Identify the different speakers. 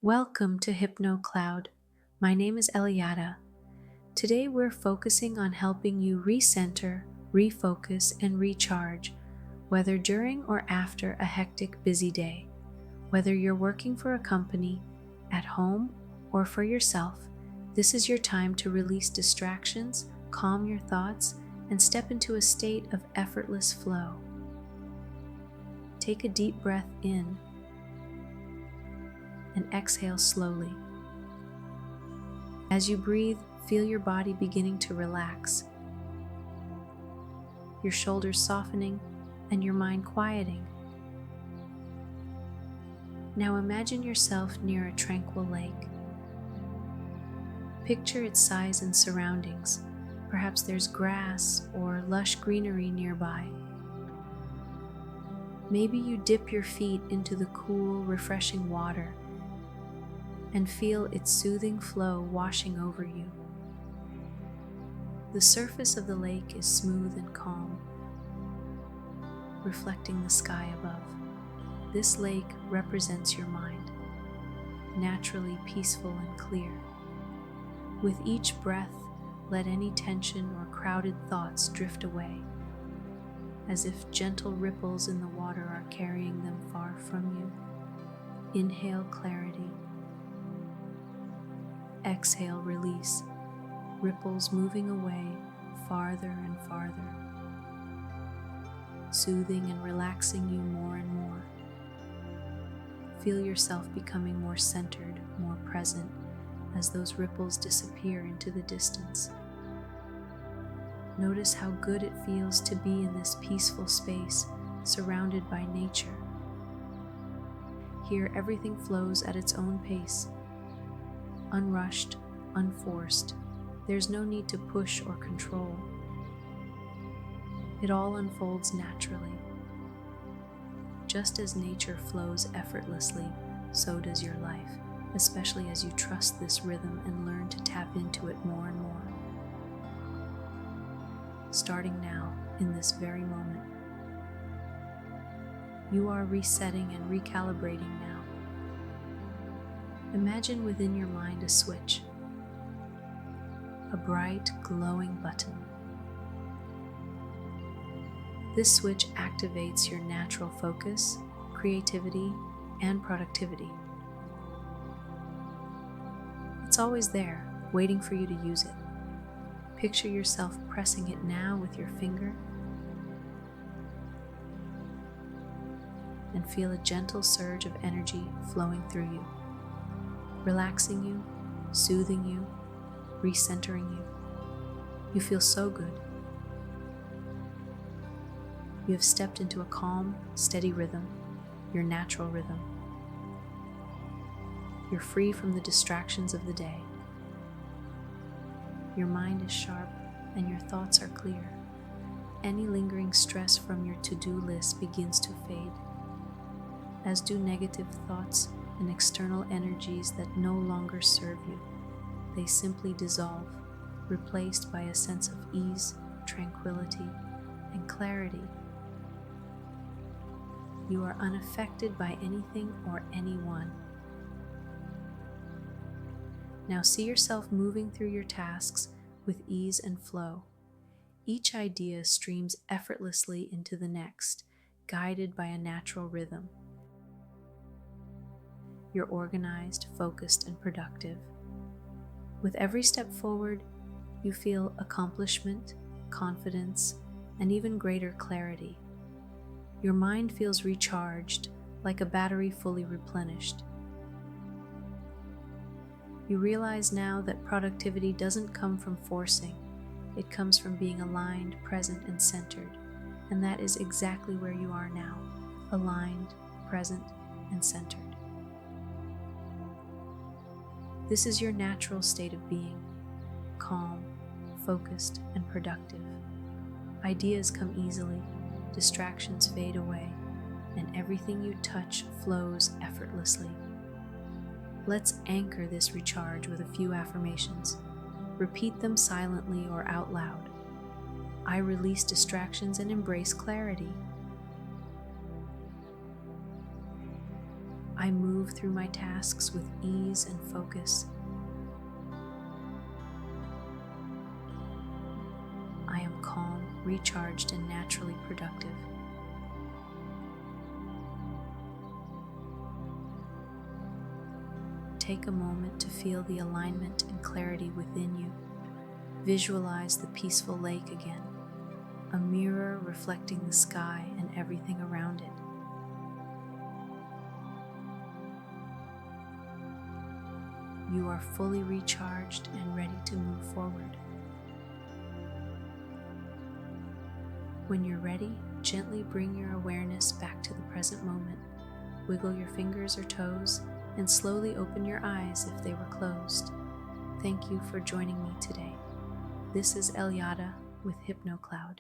Speaker 1: Welcome to HypnoCloud. My name is Elyada. Today we're focusing on helping you recenter, refocus, and recharge, whether during or after a hectic, busy day. Whether you're working for a company, at home, or for yourself, this is your time to release distractions, calm your thoughts, and step into a state of effortless flow. Take a deep breath in and exhale slowly. As you breathe, feel your body beginning to relax, your shoulders softening, and your mind quieting. Now imagine yourself near a tranquil lake. Picture its size and surroundings. Perhaps there's grass or lush greenery nearby. Maybe you dip your feet into the cool, refreshing water and feel its soothing flow washing over you. The surface of the lake is smooth and calm, reflecting the sky above. This lake represents your mind, naturally peaceful and clear. With each breath, let any tension or crowded thoughts drift away, as if gentle ripples in the water are carrying them far from you. Inhale clarity. Exhale release, ripples moving away farther and farther, soothing and relaxing you more and more. Feel yourself becoming more centered, more present, as those ripples disappear into the distance. Notice how good it feels to be in this peaceful space, surrounded by nature. Here, everything flows at its own pace, unrushed, unforced. There's no need to push or control. It all unfolds naturally. Just as nature flows effortlessly, so does your life, especially as you trust this rhythm and learn to tap into it more and more. Starting now, in this very moment, you are resetting and recalibrating now. Imagine within your mind a switch, a bright, glowing button. This switch activates your natural focus, creativity, and productivity. It's always there, waiting for you to use it. Picture yourself pressing it now with your finger, and feel a gentle surge of energy flowing through you, relaxing you, soothing you, recentering you. You feel so good. You have stepped into a calm, steady rhythm, your natural rhythm. You're free from the distractions of the day. Your mind is sharp and your thoughts are clear. Any lingering stress from your to-do list begins to fade, as do negative thoughts and external energies that no longer serve you. They simply dissolve, replaced by a sense of ease, tranquility, and clarity. You are unaffected by anything or anyone. Now see yourself moving through your tasks with ease and flow. Each idea streams effortlessly into the next, guided by a natural rhythm. You're organized, focused, and productive. With every step forward, you feel accomplishment, confidence, and even greater clarity. Your mind feels recharged, like a battery fully replenished. You realize now that productivity doesn't come from forcing, it comes from being aligned, present, and centered. And that is exactly where you are now, aligned, present, and centered. This is your natural state of being, calm, focused, and productive. Ideas come easily, distractions fade away, and everything you touch flows effortlessly. Let's anchor this recharge with a few affirmations. Repeat them silently or out loud. I release distractions and embrace clarity. I move through my tasks with ease and focus. I am calm, recharged, and naturally productive. Take a moment to feel the alignment and clarity within you. Visualize the peaceful lake again, a mirror reflecting the sky and everything around it. You are fully recharged and ready to move forward. When you're ready, gently bring your awareness back to the present moment. Wiggle your fingers or toes and slowly open your eyes if they were closed. Thank you for joining me today. This is Elyada with HypnoCloud.